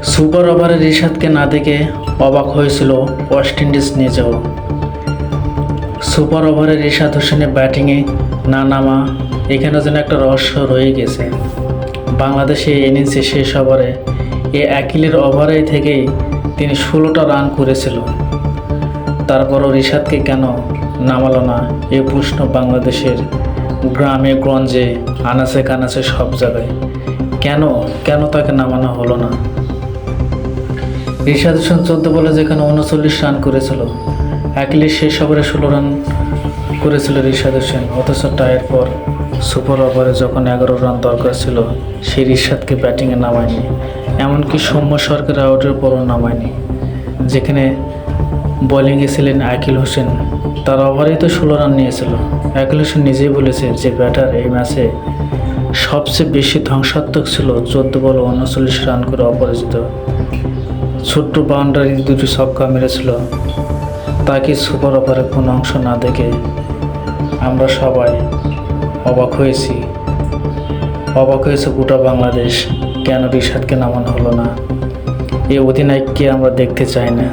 Super ওভারে রিশাদকে না দেখে অবাক হয়েছিল ওয়েস্ট ইন্ডিজ নিজেও। সুপার ওভারে রিশাদ হোসেনের ব্যাটিংয়ে না নামা এখানে যেন একটা রহস্য রয়ে গেছে। বাংলাদেশে ইনিংসে শেষ ওভারে আকিলের ওভারে থেকেই তিনি 16টা রান করেছিল। তারপরও রিশাদকে কেন নামালো না এই প্রশ্ন বাংলাদেশের গ্রামে গঞ্জে আনাচে কানাচে সব জায়গায়। কেন কেন তাকে নামানো হলো না? রিশাদ হোসেন 14 বলে যেখানে 39 রান করেছিল, আকিলের শেষ ওভারে 16 রান করেছিল রিশাদ হোসেন। অথচ টাইয়ের পর সুপার ওভারে যখন 11 রান দরকার ছিল সেই রিশাদকে ব্যাটিংয়ে নামায়নি। এমনকি সৌম্য সরকার আউটের পরও নামায়নি। যেখানে বোলিংয়ে ছিলেন আকিল হোসেন, তার ওভারেই তো 16 রান নিয়েছিল। আকিল হোসেন নিজেই বলেছে যে ব্যাটার এই ম্যাচে সবচেয়ে বেশি ধ্বংসাত্মক ছিল। 14 বলে 39 রান করে অপরাজিত, ছোট্ট বাউন্ডারি দুটি ছক্কা মেরেছিল। তাকে সুপার ওভারে কোনো অংশ না দেখে আমরা সবাই অবাক হয়েছে গোটা বাংলাদেশ। কেন রিশাদকে নামানো হলো না? এই অধিনায়ককে আমরা দেখতে চাই না।